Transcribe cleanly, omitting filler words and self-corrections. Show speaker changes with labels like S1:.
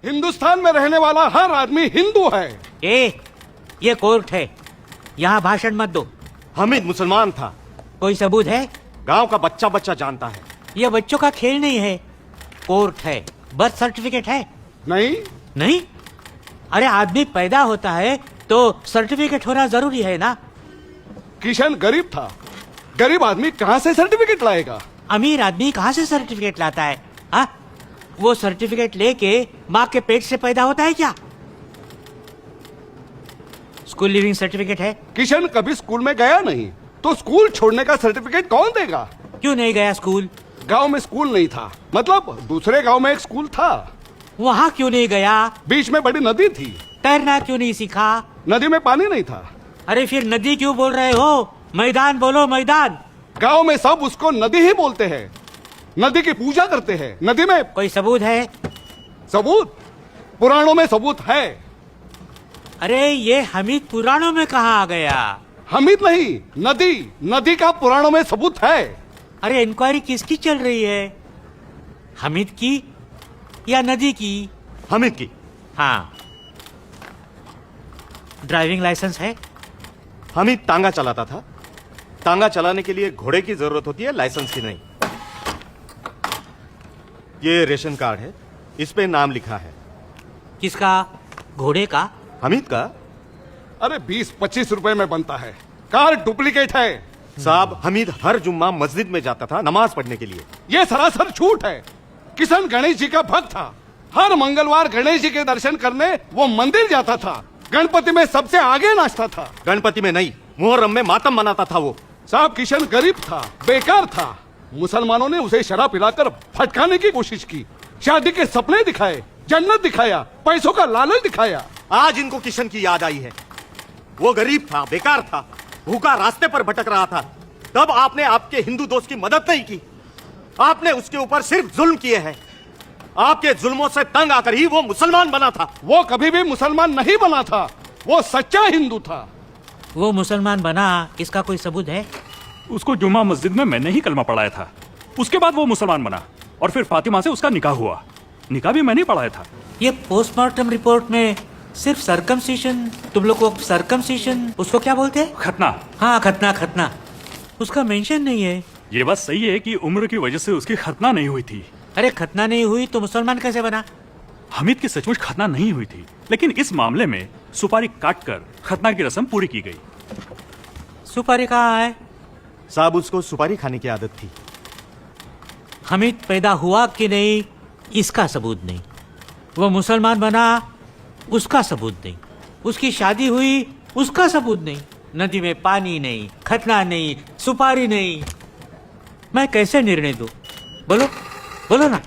S1: हिंदुस्तान में रहने वाला हर आदमी हिंदू है।
S2: ये कोर्ट है, यहाँ भाषण मत दो।
S3: हामिद मुसलमान था।
S2: कोई सबूत है?
S3: गांव का बच्चा बच्चा जानता है।
S2: ये बच्चों का खेल नहीं है, कोर्ट है। बर्थ सर्टिफिकेट है?
S1: नहीं।
S2: नहीं? अरे आदमी पैदा होता है तो सर्टिफिकेट होना जरूरी है ना।
S1: किशन गरीब था, गरीब आदमी कहाँ से सर्टिफिकेट लाएगा?
S2: अमीर आदमी कहाँ से सर्टिफिकेट लाता है? हाँ, वो सर्टिफिकेट लेके माँ के पेट से पैदा होता है क्या? स्कूल लिविंग सर्टिफिकेट है?
S1: किशन कभी स्कूल में गया नहीं, तो स्कूल छोड़ने का सर्टिफिकेट कौन देगा?
S2: क्यों नहीं गया स्कूल?
S1: गांव में स्कूल नहीं था, मतलब दूसरे गांव में एक स्कूल था।
S2: वहाँ क्यों नहीं गया?
S1: बीच में बड़ी नदी थी।
S2: तैरना क्यों नहीं सीखा?
S1: नदी में पानी नहीं था।
S2: अरे फिर नदी क्यों बोल रहे हो? मैदान बोलो, मैदान।
S1: गांव में सब उसको नदी ही बोलते हैं, नदी की पूजा करते हैं। नदी में
S2: कोई सबूत है?
S1: सबूत? पुराणों में सबूत है।
S2: अरे ये हमीद पुराणों में कहाँ आ गया?
S1: हमीद नहीं, नदी, नदी का पुराणों में सबूत है।
S2: अरे इंक्वायरी किसकी चल रही है? हमीद की या नदी की?
S3: हामिद की।
S2: हाँ। ड्राइविंग लाइसेंस है?
S3: हामिद तांगा चलाता था। तांगा चलाने के लिए घोड़े की जरूरत होती है, लाइसेंस की नहीं। ये रेशन कार्ड है, इस पे नाम लिखा है।
S2: किसका? घोड़े का?
S3: हामिद का।
S1: अरे 20-25 रुपए में बनता है, कार डुप्लीकेट है।
S3: साहब, हमीद हर जुम्मा मस्जिद में जाता था नमाज पढ़ने के लिए।
S1: ये सरासर झूठ है। किशन गणेश जी का भक्त था, हर मंगलवार गणेश जी के दर्शन करने वो मंदिर जाता था। गणपति में सबसे आगे नाचता था।
S3: गणपति में नहीं, मुहर्रम में मातम मनाता था वो।
S1: साहब किशन गरीब था, बेकार था। मुसलमानों ने उसे शराब पिलाकर भटकाने की कोशिश की, शादी के सपने दिखाए, जन्नत दिखाया, पैसों का लालच दिखाया।
S3: आज इनको किशन की याद आई है। वो गरीब था, बेकार था, भूखा रास्ते पर भटक रहा था। तब आपने आपके हिंदू दोस्त की मदद नहीं की, आपने उसके ऊपर सिर्फ जुल्म किए हैं। आपके जुल्मों से तंग आकर ही वो मुसलमान बना था।
S1: वो कभी भी मुसलमान नहीं बना था, वो सच्चा हिंदू था।
S2: वो मुसलमान बना, इसका कोई सबूत है?
S4: उसको जुम्मा मस्जिद में मैंने ही कलमा पढ़ाया था। उसके बाद वो मुसलमान बना और फिर फातिमा से उसका निकाह हुआ। निकाह भी मैंने ही पढ़ाया था।
S2: ये पोस्टमार्टम रिपोर्ट में सिर्फ सर्कमसिशन, तुम लोग को सर्कमसिशन, उसको क्या बोलते हैं?
S4: खतना।
S2: हाँ, खतना, खतना। उसका मेंशन नहीं है।
S4: ये बात सही है कि उम्र की वजह से उसकी खतना नहीं हुई थी।
S2: अरे खतना नहीं हुई तो मुसलमान कैसे बना?
S4: हमीद की सचमुच खतना नहीं हुई थी, लेकिन इस मामले में सुपारी काटकर खतना की रस्म पूरी की गई।
S2: सुपारी कहाँ है?
S3: साहब, उसको सुपारी खाने की आदत थी।
S2: हमीद पैदा हुआ कि नहीं, इसका सबूत नहीं। वो मुसलमान बना, उसका सबूत नहीं। उसकी शादी हुई, उसका सबूत नहीं। नदी में पानी नहीं, खतना नहीं, सुपारी नहीं। मैं कैसे निर्णय दूं? बोलो, बोलो ना।